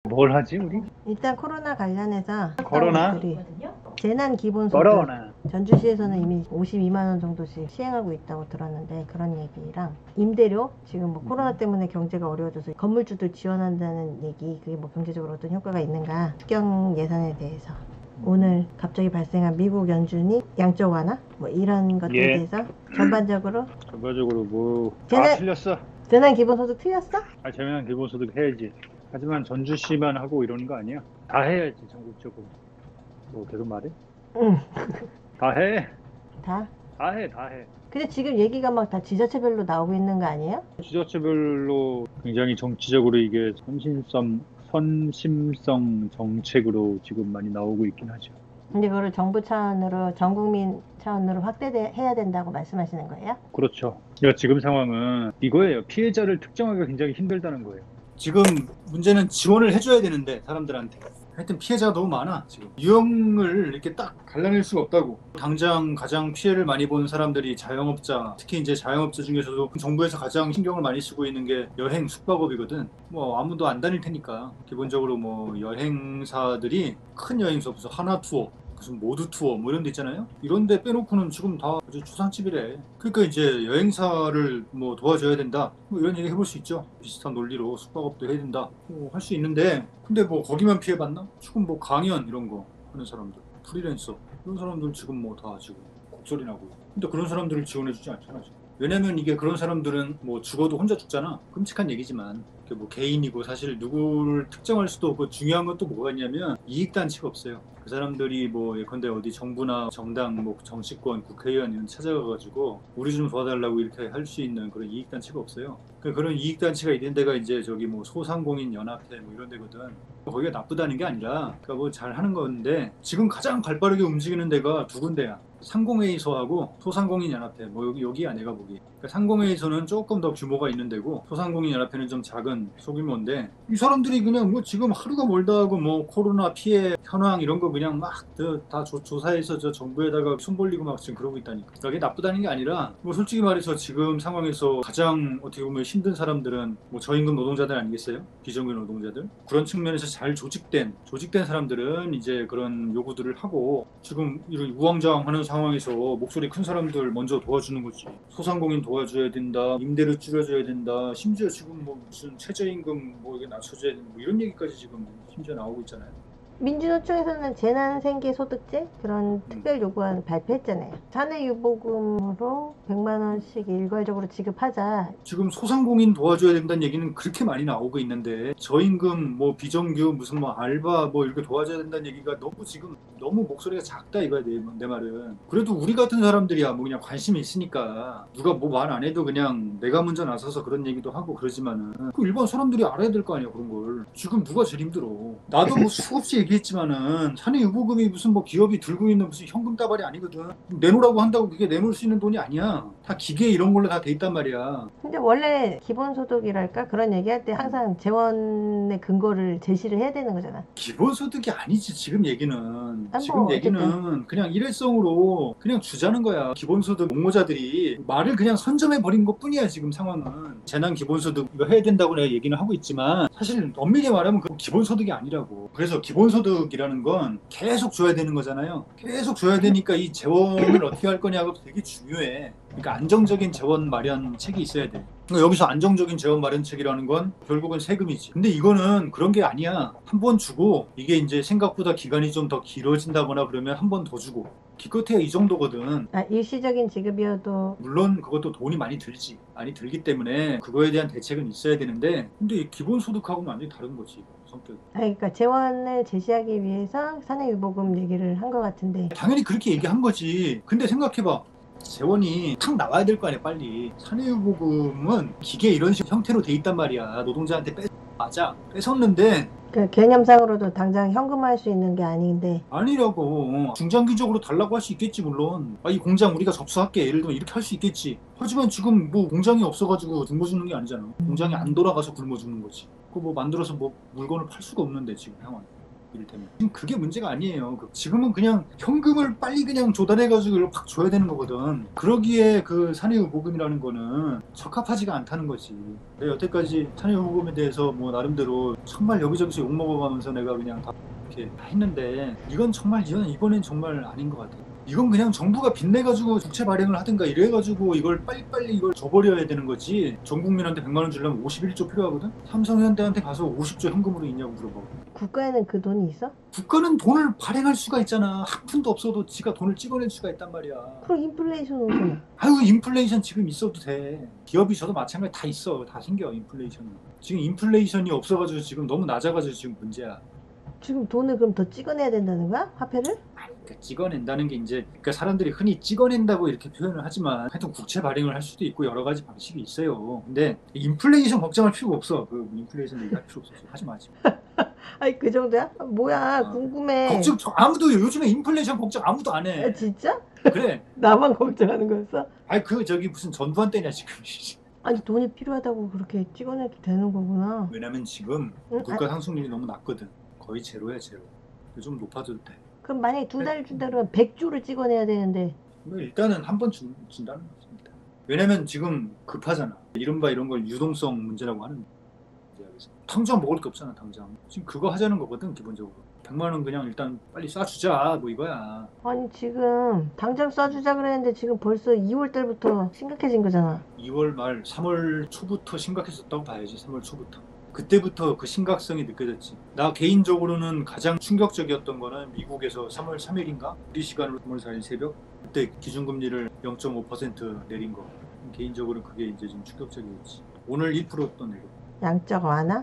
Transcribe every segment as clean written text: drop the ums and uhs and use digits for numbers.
뭘 하지 우리? 일단 코로나 관련해서 코로나? 것들이 재난 기본소득 코로나. 전주시에서는 이미 52만 원 정도씩 시행하고 있다고 들었는데, 그런 얘기랑 임대료, 지금 뭐 코로나 때문에 경제가 어려워져서 건물주들 지원한다는 얘기, 그게 뭐 경제적으로 어떤 효과가 있는가, 특경 예산에 대해서, 오늘 갑자기 발생한 미국 연준이 양적 완화, 뭐 이런 것들에 예. 대해서 전반적으로. 결과적으로 뭐 다 쟤네- 틀렸어. 재난 기본소득 틀렸어? 재미난 기본소득 해야지. 하지만 전주시만 하고 이러는 거 아니야. 다 해야지 전국적으로. 뭐 계속 말해? 응. 다 해. 다. 다 해. 다 해. 근데 지금 얘기가 막 다 지자체별로 나오고 있는 거 아니에요? 지자체별로 굉장히 정치적으로 이게 선심성 정책으로 지금 많이 나오고 있긴 하죠. 근데 그거를 정부 차원으로, 전 국민 차원으로 확대해야 된다고 말씀하시는 거예요? 그렇죠. 그러니까 지금 상황은 이거예요. 피해자를 특정하기가 굉장히 힘들다는 거예요. 지금 문제는 지원을 해줘야 되는데 사람들한테 하여튼 피해자가 너무 많아. 지금 유형을 이렇게 딱 갈라낼 수가 없다고. 당장 가장 피해를 많이 본 사람들이 자영업자, 특히 이제 자영업자 중에서도 정부에서 가장 신경을 많이 쓰고 있는 게 여행 숙박업이거든. 뭐 아무도 안 다닐 테니까 기본적으로 뭐 여행사들이 큰 여행사, 무슨 하나 투어, 무슨 모두 투어 뭐 이런 데 있잖아요. 이런 데 빼놓고는 지금 다 아주 추상집이래. 그러니까 이제 여행사를 뭐 도와줘야 된다, 뭐 이런 얘기 해볼 수 있죠. 비슷한 논리로 숙박업도 해야 된다 뭐 할 수 있는데, 근데 뭐 거기만 피해봤나? 지금 뭐 강연 이런 거 하는 사람들, 프리랜서 이런 사람들 지금 뭐 다 지금 곡소리 나고. 근데 그런 사람들을 지원해주지 않잖아 지금. 왜냐면 이게 그런 사람들은 뭐 죽어도 혼자 죽잖아. 끔찍한 얘기지만 뭐 개인이고 사실 누구를 특정할 수도 없고, 중요한 건 또 뭐가 있냐면 이익단체가 없어요. 그 사람들이 뭐 예컨대 어디 정부나 정당, 뭐 정치권, 국회의원 이런 찾아가가지고 우리 좀 도와달라고 이렇게 할 수 있는 그런 이익단체가 없어요. 그런 이익단체가 있는 데가 이제 저기 뭐 소상공인 연합회 뭐 이런 데거든. 거기가 나쁘다는 게 아니라 그러니까 뭐 잘하는 건데, 지금 가장 발빠르게 움직이는 데가 두 군데야. 상공회의소하고 소상공인연합회, 뭐 여기야 내가 보기. 그러니까 상공회의소는 조금 더 규모가 있는 데고, 소상공인연합회는 좀 작은 소규모인데, 이 사람들이 그냥 뭐 지금 하루가 멀다 하고 뭐 코로나 피해 현황 이런 거 그냥 막 다 조사해서 저 정부에다가 손 벌리고 막 지금 그러고 있다니까. 그러니까 이게 나쁘다는 게 아니라, 뭐 솔직히 말해서 지금 상황에서 가장 어떻게 보면 힘든 사람들은 뭐 저임금 노동자들 아니겠어요? 비정규 노동자들. 그런 측면에서 잘 조직된 사람들은 이제 그런 요구들을 하고, 지금 이런 우왕좌왕하는 상황에서 목소리 큰 사람들 먼저 도와주는 거지. 소상공인 도와줘야 된다, 임대료 줄여줘야 된다, 심지어 지금 뭐 무슨 최저임금 뭐 이게 낮춰줘야 된다, 뭐 이런 얘기까지 지금 심지어 나오고 있잖아요. 민주노총에서는 재난생계소득제 그런 특별 요구안 발표했잖아요. 사내유보금으로 100만 원씩 일괄적으로 지급하자. 지금 소상공인 도와줘야 된다는 얘기는 그렇게 많이 나오고 있는데, 저임금 뭐 비정규 무슨 뭐 알바 뭐 이렇게 도와줘야 된다는 얘기가 너무 지금 너무 목소리가 작다 이거야. 내 말은. 그래도 우리 같은 사람들이야 뭐 그냥 관심이 있으니까 누가 뭐 말 안 해도 그냥 내가 먼저 나서서 그런 얘기도 하고 그러지만은, 그 일반 사람들이 알아야 될 거 아니야 그런 걸. 지금 누가 제일 힘들어. 나도 뭐 수없이 얘기했지만은 사내유보금이 무슨 뭐 기업이 들고 있는 무슨 현금 따발이 아니거든. 내놓으라고 한다고 그게 내놓을 수 있는 돈이 아니야. 다 기계 이런 걸로 다 돼 있단 말이야. 근데 원래 기본소득이랄까, 그런 얘기할 때 항상 재원의 근거를 제시를 해야 되는 거잖아. 기본소득이 아니지 지금 얘기는. 지금 뭐 얘기는 어쨌든. 그냥 일회성으로 그냥 주자는 거야. 기본소득 옹호자들이 말을 그냥 선점해 버린 것 뿐이야 지금 상황은. 재난 기본소득 이거 해야 된다고 내가 얘기는 하고 있지만, 사실 엄밀히 말하면 그 기본소득이 아니라고. 그래서 기본소득이라는 건 계속 줘야 되는 거잖아요. 계속 줘야 되니까 이 재원을 어떻게 할 거냐가 되게 중요해. 그러니까 안정적인 재원 마련책이 있어야 돼. 그러니까 여기서 안정적인 재원 마련책이라는 건 결국은 세금이지. 근데 이거는 그런 게 아니야. 한 번 주고 이게 이제 생각보다 기간이 좀 더 길어진다거나 그러면 한 번 더 주고, 기껏해야 이 정도거든. 일시적인 지급이어도. 물론 그것도 돈이 많이 들기 때문에 그거에 대한 대책은 있어야 되는데, 근데 이 기본소득하고는 완전히 다른 거지 성격이. 그러니까 재원을 제시하기 위해서 사내유보금 얘기를 한 것 같은데. 당연히 그렇게 얘기한 거지. 근데 생각해봐. 재원이 탁 나와야 될 거 아니야 빨리. 사내유보금은 기계 이런 식 형태로 돼 있단 말이야. 노동자한테 맞아. 뺏었는데. 그 개념상으로도 당장 현금화할 수 있는 게 아닌데. 아니라고. 중장기적으로 달라고 할 수 있겠지 물론. 이 공장 우리가 접수할게 예를 들면 이렇게 할 수 있겠지. 하지만 지금 뭐 공장이 없어가지고 굶어 죽는 게 아니잖아. 공장이 안 돌아가서 굶어 죽는 거지. 그거 뭐 만들어서 뭐 물건을 팔 수가 없는데 지금 상황. 이를테면 지금 그게 문제가 아니에요. 지금은 그냥 현금을 빨리 그냥 조달해가지고 이걸 확 줘야 되는 거거든. 그러기에 그 사내후보금이라는 거는 적합하지가 않다는 거지. 내가 여태까지 사내후보금에 대해서 뭐 나름대로 정말 여기저기서 욕먹어가면서 내가 그냥 다 이렇게 했는데 이건 정말 이번엔 정말 아닌 것 같아요. 이건 그냥 정부가 빚내가지고 국채 발행을 하든가 이래가지고 이걸 빨리빨리 이걸 줘버려야 되는 거지. 전 국민한테 100만 원 주려면 51조 필요하거든. 삼성현대한테 가서 50조 현금으로 있냐고 물어봐. 국가에는 그 돈이 있어? 국가는 돈을 발행할 수가 있잖아. 한 푼도 없어도 지가 돈을 찍어낼 수가 있단 말이야. 그럼 인플레이션 오잖아. 아유 인플레이션 지금 있어도 돼. 기업이 저도 마찬가지 다 있어. 다 생겨 인플레이션은. 지금 인플레이션이 없어가지고 지금 너무 낮아가지고 지금 문제야. 지금 돈을 그럼 더 찍어내야 된다는 거야? 화폐를? 그러니까 찍어낸다는 게 이제 그러니까 사람들이 흔히 찍어낸다고 이렇게 표현을 하지만 하여튼 국채 발행을 할 수도 있고 여러 가지 방식이 있어요. 근데 인플레이션 걱정할 필요가 없어. 그 인플레이션 얘기할 필요 없어. 하지 마. 아니 그 정도야? 뭐야 궁금해. 걱정 아무도 요즘에 인플레이션 걱정 아무도 안 해. 아, 진짜? 그래. 나만 걱정하는 거였어? 아니 그 저기 무슨 전두환 때냐 지금. 아니 돈이 필요하다고 그렇게 찍어내도 되는 거구나. 왜냐면 지금 응? 물가 상승률이 너무 낮거든. 거의 제로야 제로. 좀 높아져도 돼. 그럼 만약에 2달 준다 그러면 100조를 찍어내야 되는데. 뭐 일단은 한 번 준다는 것입니다. 왜냐면 지금 급하잖아. 이른바 이런 걸 유동성 문제라고 하는 당장 먹을 게 없잖아. 당장 지금 그거 하자는 거거든. 기본적으로 100만 원 그냥 일단 빨리 쏴주자 뭐 이거야. 아니 지금 당장 쏴주자 그랬는데 지금 벌써 2월 달부터 심각해진 거잖아. 2월 말 3월 초부터 심각했었다고 봐야지. 3월 초부터 그때부터 그 심각성이 느껴졌지. 나 개인적으로는 가장 충격적이었던 거는 미국에서 3월 3일인가 우리 시간으로 3월 4일 새벽 그때 기준금리를 0.5% 내린 거. 개인적으로 그게 이제 좀 충격적이었지. 오늘 1% 또 내려. 양적 완화?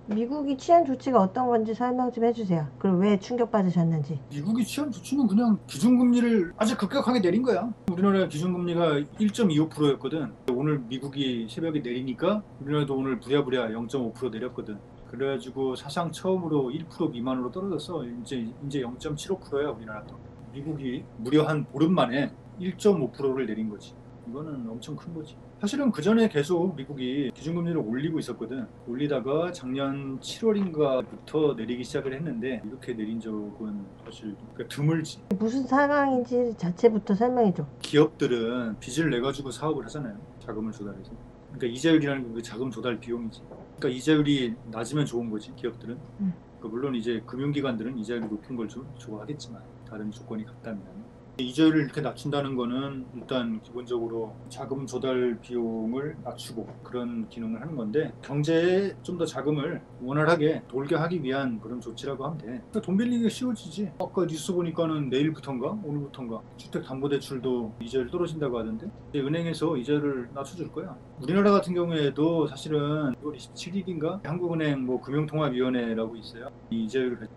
미국이 취한 조치가 어떤 건지 설명 좀 해주세요. 그리고 왜 충격받으셨는지. 미국이 취한 조치는 그냥 기준금리를 아주 급격하게 내린 거야. 우리나라 기준금리가 1.25%였거든. 오늘 미국이 새벽에 내리니까 우리나라도 오늘 부랴부랴 0.5% 내렸거든. 그래가지고 사상 처음으로 1% 미만으로 떨어졌어. 이제 0.75%야 우리나라도. 미국이 무려 한 보름 만에 1.5%를 내린 거지. 이거는 엄청 큰 거지. 사실은 그 전에 계속 미국이 기준금리를 올리고 있었거든. 올리다가 작년 7월인가부터 내리기 시작을 했는데 이렇게 내린 적은 사실 드물지. 무슨 상황인지 자체부터 설명해줘. 기업들은 빚을 내가지고 사업을 하잖아요. 자금을 조달해서. 그러니까 이자율이라는 게 그 자금 조달 비용이지. 그러니까 이자율이 낮으면 좋은 거지 기업들은. 그러니까 물론 이제 금융기관들은 이자율이 높은 걸 좋아하겠지만 다른 조건이 같다면. 이자율을 이렇게 낮춘다는 거는 일단 기본적으로 자금 조달 비용을 낮추고 그런 기능을 하는 건데 경제에 좀 더 자금을 원활하게 돌게 하기 위한 그런 조치라고 하면 돼. 그러니까 돈 빌리기가 쉬워지지. 아까 뉴스 보니까는 내일부터인가 오늘부터인가 주택담보대출도 이자율 떨어진다고 하던데 이제 은행에서 이자율을 낮춰줄 거야. 우리나라 같은 경우에도 사실은 6월 27일인가 한국은행 뭐 금융통화위원회라고 있어요. 이 이자율을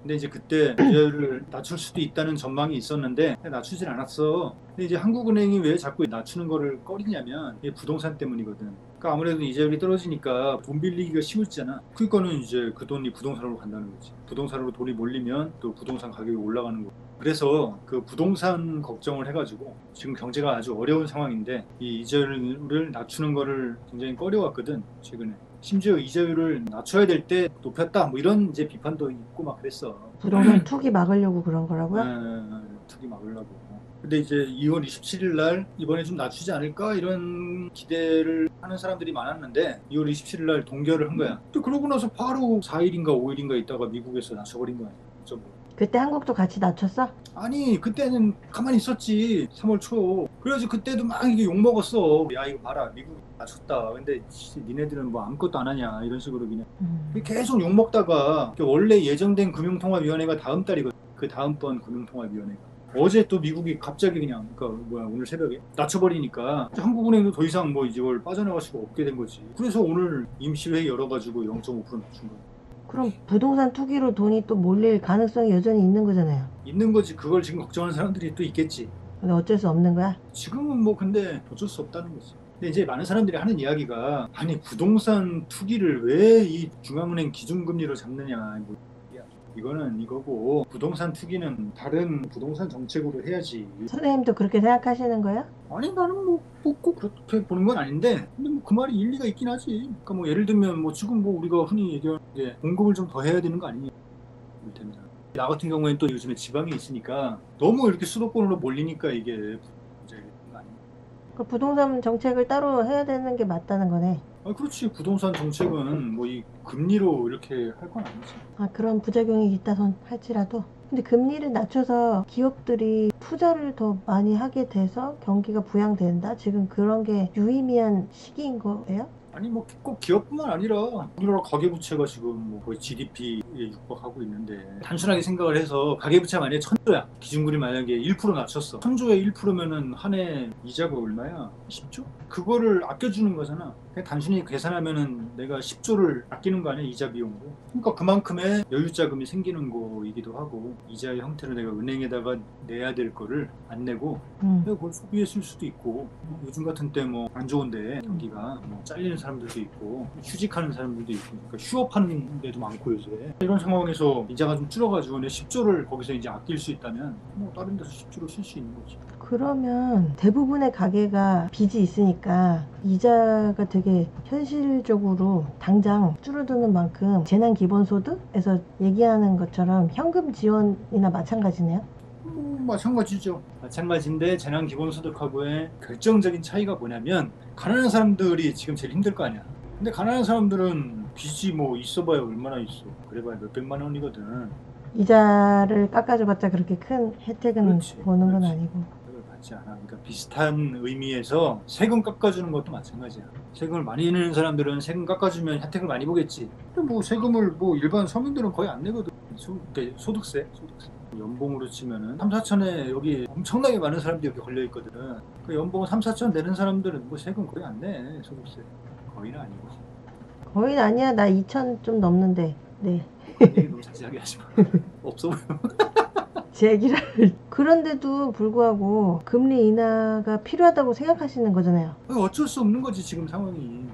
근데 이제 그때 이자율을 낮출 수도 있다는 전망이 있었는데 낮추질 않았어. 근데 이제 한국은행이 왜 자꾸 낮추는 거를 꺼리냐면 이게 부동산 때문이거든. 그러니까 아무래도 이자율이 떨어지니까 돈 빌리기가 쉬워지잖아. 그러니까는 이제 그 돈이 부동산으로 간다는 거지. 부동산으로 돈이 몰리면 또 부동산 가격이 올라가는 거. 그래서 그 부동산 걱정을 해가지고 지금 경제가 아주 어려운 상황인데 이 이자율을 낮추는 거를 굉장히 꺼려왔거든 최근에. 심지어 이자율을 낮춰야 될 때 높였다 뭐 이런 이제 비판도 있고 막 그랬어. 부동산 투기 막으려고 그런 거라고요? 투기 막으려고. 근데 이제 2월 27일 날 이번에 좀 낮추지 않을까 이런 기대를 하는 사람들이 많았는데 2월 27일 날 동결을 한 거야. 또 그러고 나서 바로 4일인가 5일인가 있다가 미국에서 낮춰버린 거야. 그때 한국도 같이 낮췄어? 아니 그때는 가만히 있었지. 3월 초. 그래가지고 그때도 막 이게 욕먹었어. 야 이거 봐라 미국 낮췄다. 근데 니네들은 뭐 아무것도 안 하냐 이런 식으로 그냥 계속 욕먹다가 원래 예정된 금융통화위원회가 다음 달이거든. 그 다음번 금융통화위원회가 어제 또 미국이 갑자기 그냥 오늘 새벽에 낮춰버리니까 한국은행도 더 이상 뭐 이걸 빠져나갈 수가 없게 된 거지. 그래서 오늘 임시회의 열어가지고 0.5% 낮춘 거야. 그럼 부동산 투기로 돈이 또 몰릴 가능성이 여전히 있는 거잖아요. 있는 거지. 그걸 지금 걱정하는 사람들이 또 있겠지. 근데 어쩔 수 없는 거야? 지금은 뭐 근데 어쩔 수 없다는 거지. 근데 이제 많은 사람들이 하는 이야기가 아니 부동산 투기를 왜 이 중앙은행 기준금리로 잡느냐 뭐 이거는 이거고 부동산 투기는 다른 부동산 정책으로 해야지. 선생님도 그렇게 생각하시는 거예요? 아니 나는 뭐 꼭 그렇게 보는 건 아닌데 근데 뭐 그 말이 일리가 있긴 하지. 그러니까 뭐 예를 들면 뭐 지금 뭐 우리가 흔히 얘기하는 게 공급을 좀 더 해야 되는 거 아니냐. 이를테면. 나 같은 경우에는 또 요즘에 지방에 있으니까 너무 이렇게 수도권으로 몰리니까 이게 문제가 아니에요. 그 부동산 정책을 따로 해야 되는 게 맞다는 거네. 그렇지. 부동산 정책은 뭐 이 금리로 이렇게 할 건 아니지. 아, 그런 부작용이 있다선 할지라도. 근데 금리를 낮춰서 기업들이 투자를 더 많이 하게 돼서 경기가 부양된다? 지금 그런 게 유의미한 시기인 거예요? 아니 뭐 꼭 기업뿐만 아니라 우리나라 가계부채가 지금 뭐 거의 GDP에 육박하고 있는데 단순하게 생각을 해서 가계부채가 만약에 1,000조야. 기준금리 만약에 1% 낮췄어. 1,000조에 1%면은 한 해 이자가 얼마야? 10조? 그거를 아껴주는 거잖아. 그냥 단순히 계산하면은 내가 10조를 아끼는 거 아니야, 이자 비용으로. 그러니까 그만큼의 여유자금이 생기는 거이기도 하고, 이자의 형태로 내가 은행에다가 내야 될 거를 안 내고 내가 그걸 소비에 쓸 수도 있고, 요즘 같은 때 뭐 안 좋은데 경기가 뭐 잘리는 사람들도 있고 휴직하는 사람들도 있고, 그러니까 휴업하는 데도 많고 요새. 이런 상황에서 이자가 좀 줄어가지고 내 10조를 거기서 이제 아낄 수 있다면 뭐 다른 데서 10조를 쓸 수 있는 거지. 그러면 대부분의 가게가 빚이 있으니까 이자가 되게 현실적으로 당장 줄어드는 만큼 재난기본소득에서 얘기하는 것처럼 현금 지원이나 마찬가지네요. 마찬가지죠. 마찬가지인데 재난기본소득하고의 결정적인 차이가 뭐냐면 가난한 사람들이 지금 제일 힘들 거 아니야. 근데 가난한 사람들은 빚이 뭐 있어봐야 얼마나 있어. 그래봐야 몇백만 원이거든. 이자를 깎아줘봤자 그렇게 큰 혜택은 그렇지, 보는 건 그렇지. 아니고. 그걸 받지 않아. 그러니까 비슷한 의미에서 세금 깎아주는 것도 마찬가지야. 세금을 많이 내는 사람들은 세금 깎아주면 혜택을 많이 보겠지. 근데 뭐 세금을 뭐 일반 서민들은 거의 안 내거든. 소득세. 연봉으로 치면은 3, 4천에 여기 엄청나게 많은 사람들이 여기 걸려 있거든. 그 연봉 3, 4천 내는 사람들은 뭐 세금 거의 안 내. 소득세. 거의는 아니고. 거의 아니야. 나 2천 좀 넘는데. 네. 얘기 너무 자세하게 하지 마. 없어 보여. 제 얘기를. 그런데도 불구하고 금리 인하가 필요하다고 생각하시는 거잖아요. 어쩔 수 없는 거지 지금 상황이.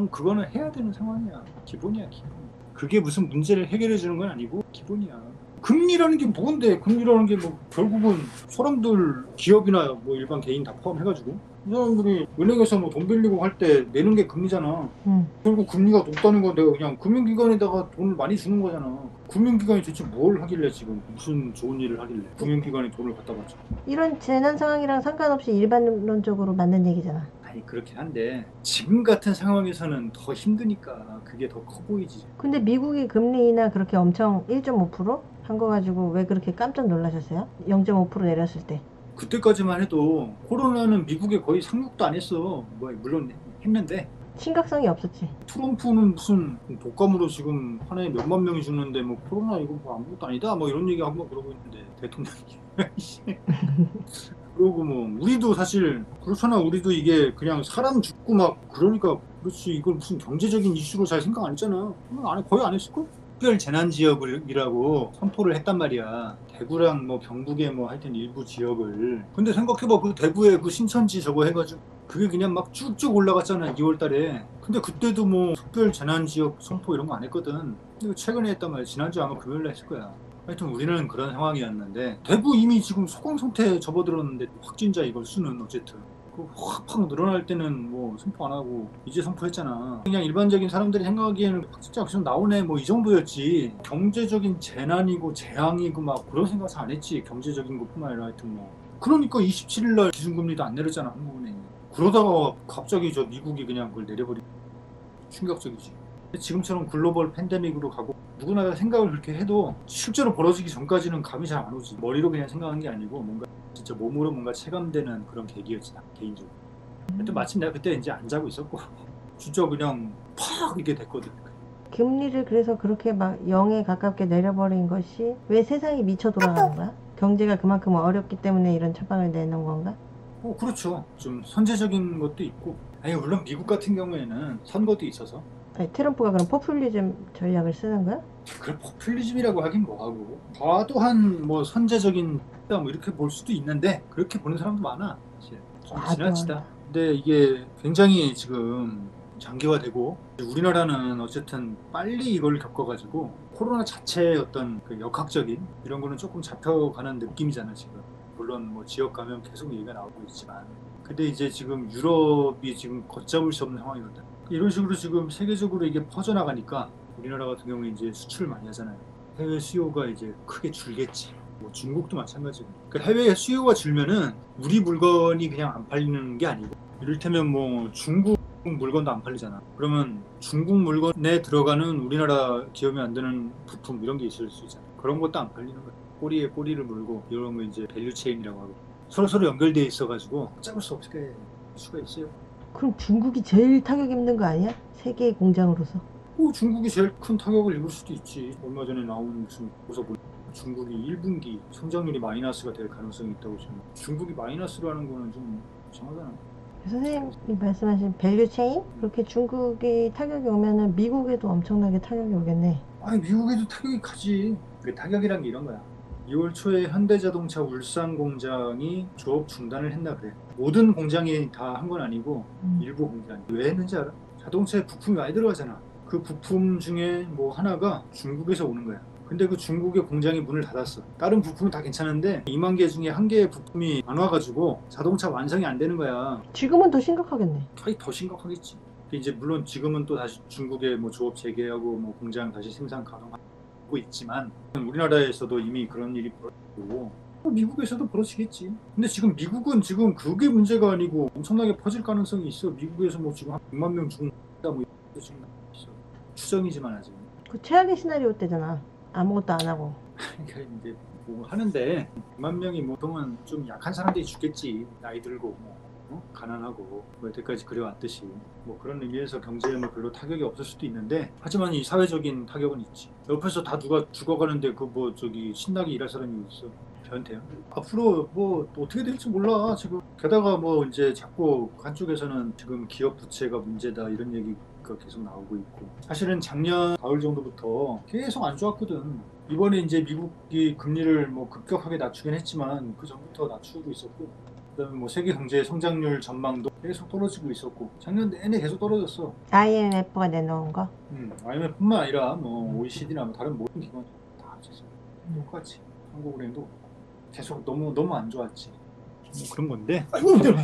그거는 해야 되는 상황이야. 기본이야 기본. 그게 무슨 문제를 해결해 주는 건 아니고 기본이야. 금리라는 게 뭔데? 금리라는 게 뭐 결국은 사람들 기업이나 뭐 일반 개인 다 포함해가지고 이 사람들이 은행에서 뭐 돈 빌리고 할 때 내는 게 금리잖아. 결국 금리가 높다는 건 내가 그냥 금융기관에다가 돈을 많이 주는 거잖아. 금융기관이 대체 뭘 하길래 지금 무슨 좋은 일을 하길래 금융기관에 돈을 갖다 받죠. 이런 재난 상황이랑 상관없이 일반론적으로 맞는 얘기잖아. 아니 그렇긴 한데 지금 같은 상황에서는 더 힘드니까 그게 더 커 보이지. 근데 미국이 금리 인하 그렇게 엄청 1.5% 한 거 가지고 왜 그렇게 깜짝 놀라셨어요? 0.5% 내렸을 때. 그때까지만 해도 코로나는 미국에 거의 상륙도 안 했어. 뭐 물론 했는데 심각성이 없었지. 트럼프는 무슨 독감으로 지금 한 해에 몇만 명이 죽는데 뭐 코로나 이거 뭐 아무것도 아니다 뭐 이런 얘기 한번 그러고 있는데 대통령이 그러고 뭐 우리도 사실 그렇잖아. 우리도 이게 그냥 사람 죽고 막 그러니까 그렇지. 이걸 무슨 경제적인 이슈로 잘 생각 안 했잖아. 거의 안 했을걸? 특별 재난 지역이라고 선포를 했단 말이야. 대구랑 뭐 경북의 뭐 하여튼 일부 지역을. 근데 생각해봐. 그 대구에 그 신천지 저거 해가지고 그게 그냥 막 쭉쭉 올라갔잖아 2월 달에. 근데 그때도 뭐 특별 재난 지역 선포 이런 거 안 했거든. 근데 최근에 했단 말이야. 지난주 아마 금요일에 했을 거야. 하여튼 우리는 그런 상황이었는데 대구 이미 지금 소강 상태에 접어들었는데 확진자 이걸 수는 어쨌든 확 늘어날 때는 뭐 선포 안 하고 이제 선포했잖아. 그냥 일반적인 사람들이 생각하기에는 확진자 계속 나오네 뭐 이 정도였지. 경제적인 재난이고 재앙이고 막 그런 생각 안 했지. 경제적인 것뿐만 아니라 하여튼 뭐. 그러니까 27일 날 기준금리도 안 내렸잖아 한국은행이. 그러다가 갑자기 저 미국이 그냥 그걸 내려버리고 충격적이지. 지금처럼 글로벌 팬데믹으로 가고 누구나 생각을 그렇게 해도 실제로 벌어지기 전까지는 감이 잘 안 오지. 머리로 그냥 생각한 게 아니고 뭔가 진짜 몸으로 뭔가 체감되는 그런 계기였지 나 개인적으로. 하여튼 마침 내가 그때 이제 안 자고 있었고 진짜 그냥 팍 이렇게 됐거든. 금리를 그래서 그렇게 막 0에 가깝게 내려버린 것이 왜 세상이 미쳐 돌아가는 거야? 경제가 그만큼 어렵기 때문에 이런 처방을 내는 건가? 그렇죠. 좀 선제적인 것도 있고. 아니 물론 미국 같은 경우에는 선거도 있어서. 아니, 트럼프가 그럼 포퓰리즘 전략을 쓰는 거야? 그걸 포퓰리즘이라고 하긴 뭐하고 과도한 뭐 선제적인 뭐 이렇게 볼 수도 있는데 그렇게 보는 사람도 많아 사실. 좀 지나치다. 근데 이게 굉장히 지금 장기화되고 우리나라는 어쨌든 빨리 이걸 겪어가지고 코로나 자체의 어떤 그 역학적인 이런 거는 조금 잡혀가는 느낌이잖아 지금. 물론 뭐 지역 감염 계속 얘기가 나오고 있지만 근데 이제 지금 유럽이 지금 걷잡을 수 없는 상황이거든. 이런 식으로 지금 세계적으로 이게 퍼져나가니까 우리나라 같은 경우에 이제 수출을 많이 하잖아요. 해외 수요가 이제 크게 줄겠지. 뭐 중국도 마찬가지고. 그 해외 수요가 줄면은 우리 물건이 그냥 안 팔리는 게 아니고, 이를테면 뭐 중국 물건도 안 팔리잖아. 그러면 중국 물건에 들어가는 우리나라 기업이 만드는 부품 이런 게 있을 수 있잖아. 그런 것도 안 팔리는 거야. 꼬리에 꼬리를 물고 이런 거 이제 밸류체인이라고 하고 서로 연결돼 있어가지고 잡을 수 없게 수가 있어요. 그럼 중국이 제일 타격 입는 거 아니야? 세계의 공장으로서. 뭐 중국이 제일 큰 타격을 입을 수도 있지. 얼마 전에 나온 무슨 보서 보니 중국이 1분기 성장률이 마이너스가 될 가능성이 있다고 지금. 중국이 마이너스라는 거는 좀 이상하잖아. 선생님이 말씀하신 밸류체인? 그렇게 중국이 타격이 오면은 미국에도 엄청나게 타격이 오겠네. 아니 미국에도 타격이 가지. 그 타격이란 게 이런 거야. 2월 초에 현대자동차 울산 공장이 조업 중단을 했나 그래. 모든 공장이 다 한 건 아니고 일부 공장이. 왜 했는지 알아? 자동차에 부품이 많이 들어가잖아. 그 부품 중에 뭐 하나가 중국에서 오는 거야. 근데 그 중국의 공장이 문을 닫았어. 다른 부품은 다 괜찮은데 2만 개 중에 한 개의 부품이 안 와가지고 자동차 완성이 안 되는 거야. 지금은 더 심각하겠네. 거의 더 심각하겠지. 이제 물론 지금은 또 다시 중국에 뭐 조업 재개하고 뭐 공장 다시 생산 가동하고 있지만 우리나라에서도 이미 그런 일이 벌어지고 미국에서도 벌어지겠지. 근데 지금 미국은 지금 그게 문제가 아니고 엄청나게 퍼질 가능성이 있어. 미국에서 뭐 지금 한 100만 명 죽는다 뭐 이런 거 지금 있어. 추정이지만 아직. 그 최악의 시나리오 때잖아. 아무것도 안 하고. 그러니까 이제 뭐 하는데 100만 명이 뭐 보통은 좀 약한 사람들이 죽겠지. 나이 들고 뭐 가난하고 뭐 여태까지 그래왔듯이 뭐 그런 의미에서 경제에 뭐 별로 타격이 없을 수도 있는데 하지만 이 사회적인 타격은 있지. 옆에서 다 누가 죽어가는데 그 뭐 저기 신나게 일할 사람이 있어. 변태야. 앞으로 뭐 어떻게 될지 몰라 지금. 게다가 뭐 이제 자꾸 한쪽에서는 지금 기업 부채가 문제다 이런 얘기가 계속 나오고 있고, 사실은 작년 가을 정도부터 계속 안 좋았거든. 이번에 이제 미국이 금리를 뭐 급격하게 낮추긴 했지만 그 전부터 낮추고 있었고, 그다음에 뭐 세계 경제 성장률 전망도 계속 떨어지고 있었고 작년 내내 계속 떨어졌어. IMF가 내놓은 거. IMF뿐만 아니라 뭐 OECD나 뭐 다른 모든 기관 다 합쳐서 똑같이 한국은행도 계속 너무 안 좋았지. 뭐 그런 건데. 아이고 힘들어.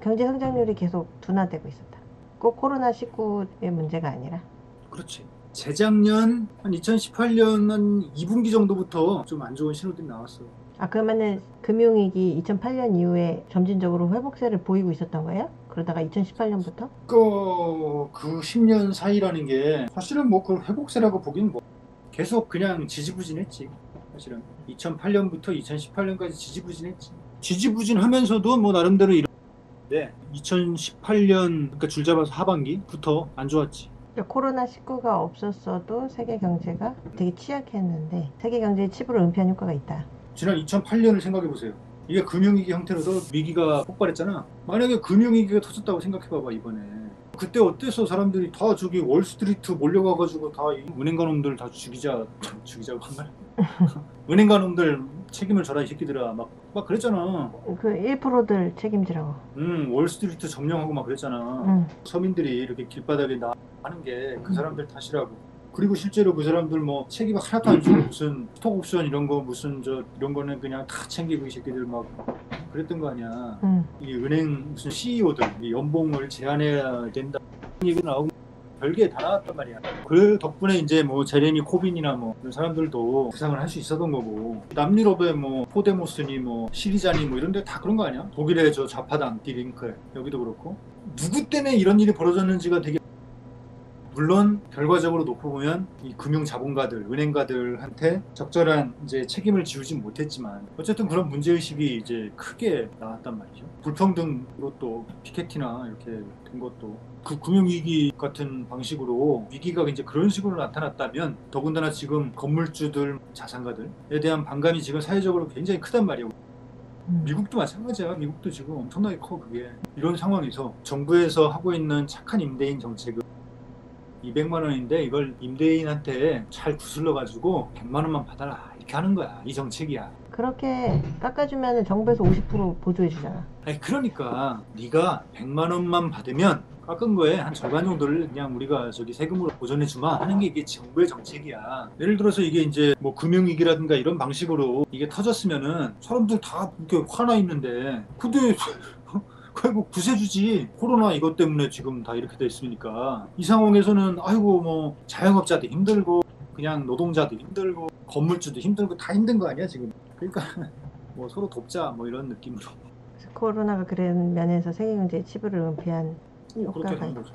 경제 성장률이 계속 둔화되고 있었다. 꼭 코로나19의 문제가 아니라. 그렇지. 재작년 한 2018년 한 2분기 정도부터 좀 안 좋은 신호들이 나왔어. 아, 그러면은 금융위기 2008년 이후에 점진적으로 회복세를 보이고 있었던 거예요? 그러다가 2018년부터? 그 10년 사이라는 게 사실은 뭐 그 회복세라고 보기는 뭐 계속 그냥 지지부진했지. 사실은 2008년부터 2018년까지 지지부진했지. 지지부진하면서도 뭐 나름대로 이런데 2018년 그러니까 줄 잡아서 하반기부터 안 좋았지. 코로나19가 없었어도 세계 경제가 되게 취약했는데 세계 경제에 칩으로 은폐한 효과가 있다. 지난 2008년을 생각해 보세요. 이게 금융위기 형태로서 위기가 폭발했잖아. 만약에 금융위기가 터졌다고 생각해봐봐 이번에. 그때 어땠어? 사람들이 다 저기 월스트리트 몰려가가지고 다 은행가 놈들 다 죽이자고 한 말. 은행가 놈들 책임을 져라 이 새끼들아 막 그랬잖아. 그 1%들 책임지라고. 월스트리트 점령하고 막 그랬잖아. 서민들이 이렇게 길바닥에 나가는 게 그 사람들 탓이라고. 그리고 실제로 그 사람들 뭐 책임 하나도 안 주고 무슨 스톡옵션 이런 거 무슨 이런 거는 그냥 다 챙기고 이 새끼들 막 그랬던 거 아니야. 이 은행 무슨 CEO들 연봉을 제한해야 된다 이런 얘기 나오고 별게 다 나왔단 말이야. 그 덕분에 이제 뭐 제레미 코빈이나 뭐 이런 사람들도 부상을 할 수 있었던 거고, 남유럽의 뭐 포데모스니 뭐 시리자니 뭐 이런 데 다 그런 거 아니야? 독일의 저 좌파당 디링클 여기도 그렇고. 누구 때문에 이런 일이 벌어졌는지가 되게, 물론 결과적으로 놓고 보면 이 금융 자본가들, 은행가들한테 적절한 이제 책임을 지우진 못했지만 어쨌든 그런 문제의식이 이제 크게 나왔단 말이죠. 불평등으로 또 피케티나 이렇게 된 것도 그 금융위기 같은 방식으로 위기가 이제 그런 식으로 나타났다면 더군다나 지금 건물주들, 자산가들에 대한 반감이 지금 사회적으로 굉장히 크단 말이에요. 미국도 마찬가지야. 미국도 지금 엄청나게 커 그게. 이런 상황에서 정부에서 하고 있는 착한 임대인 정책은 200만 원인데 이걸 임대인한테 잘 구슬러가지고 100만 원만 받아라 이렇게 하는 거야. 이 정책이야. 그렇게 깎아주면 정부에서 50% 보조해주잖아. 아니 그러니까 네가 100만 원만 받으면 깎은 거에 한 절반 정도를 그냥 우리가 저기 세금으로 보전해주마 하는 게 이게 정부의 정책이야. 예를 들어서 이게 이제 뭐 금융위기라든가 이런 방식으로 이게 터졌으면은 사람들 다 이렇게 화나 있는데 근데 결국 구세주지. 코로나 이것 때문에 지금 다 이렇게 됐으니까 이 상황에서는 아이고 뭐 자영업자도 힘들고 그냥 노동자도 힘들고 건물주도 힘들고 다 힘든 거 아니야 지금. 그러니까 뭐 서로 돕자 뭐 이런 느낌으로. 코로나가 그런 면에서 세계경제에 치부를 은폐한 그렇게 효과가 되는 있다. 거죠.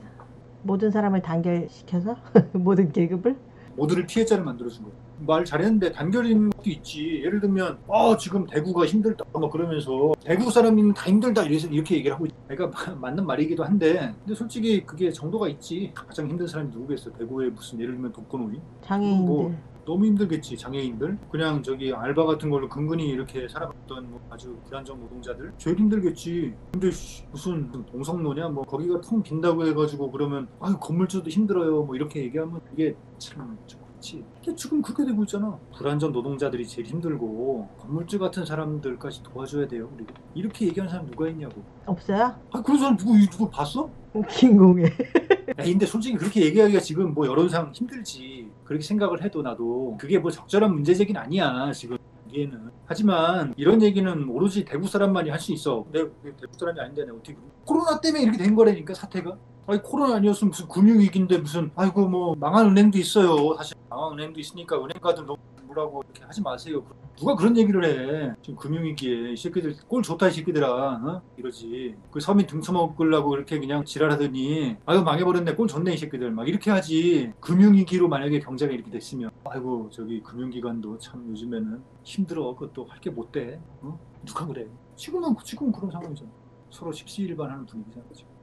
모든 사람을 단결시켜서 모든 계급을 모두를 피해자를 만들어준 거예요. 말 잘했는데 단결인 것도 있지. 예를 들면 지금 대구가 힘들다 뭐 그러면서 대구 사람이면 다 힘들다 이렇게 얘기를 하고 그러니까 맞는 말이기도 한데 근데 솔직히 그게 정도가 있지. 가장 힘든 사람이 누구겠어. 대구에 무슨 예를 들면 독거노인 장애인들 뭐 너무 힘들겠지. 장애인들 그냥 저기 알바 같은 걸로 근근히 이렇게 살아봤던 뭐 아주 불안정 노동자들 제일 힘들겠지. 근데 무슨 동성로냐 뭐 거기가 텅 빈다고 해가지고 그러면 아유 건물주도 힘들어요 뭐 이렇게 얘기하면 이게 참 그렇지. 지금 그렇게 되고 있잖아. 불안정 노동자들이 제일 힘들고 건물주 같은 사람들까지 도와줘야 돼요. 우리 이렇게 얘기하는 사람 누가 있냐고. 없어요? 그런 사람 누구 봤어? 김공애. 야, 근데 솔직히 그렇게 얘기하기가 지금 뭐 여론상 힘들지. 그렇게 생각을 해도 나도 그게 뭐 적절한 문제제기는 아니야 지금 보기에는. 하지만 이런 얘기는 오로지 대구 사람만이 할 수 있어. 내가 대구 사람이 아닌데 내가 어떻게 코로나 때문에 이렇게 된 거라니까 사태가. 아니 코로나 아니었으면 무슨 금융위기인데 무슨 아이고 뭐 망한 은행도 있어요. 사실 망한 은행도 있으니까 은행가들 너무 뭐라고 이렇게 하지 마세요. 누가 그런 얘기를 해. 지금 금융위기에 이 새끼들 꼴 좋다 이 새끼들아. 어? 이러지. 그 서민 등쳐먹으려고 이렇게 그냥 지랄하더니 아유 망해버렸네 꼴 좋네 이 새끼들 막 이렇게 하지. 금융위기로 만약에 경제가 이렇게 됐으면 아이고 저기 금융기관도 참 요즘에는 힘들어. 그것도 할 게 못 돼. 어? 누가 그래. 지금 그런 상황이잖아. 서로 십시일반하는 분위기잖아 지금.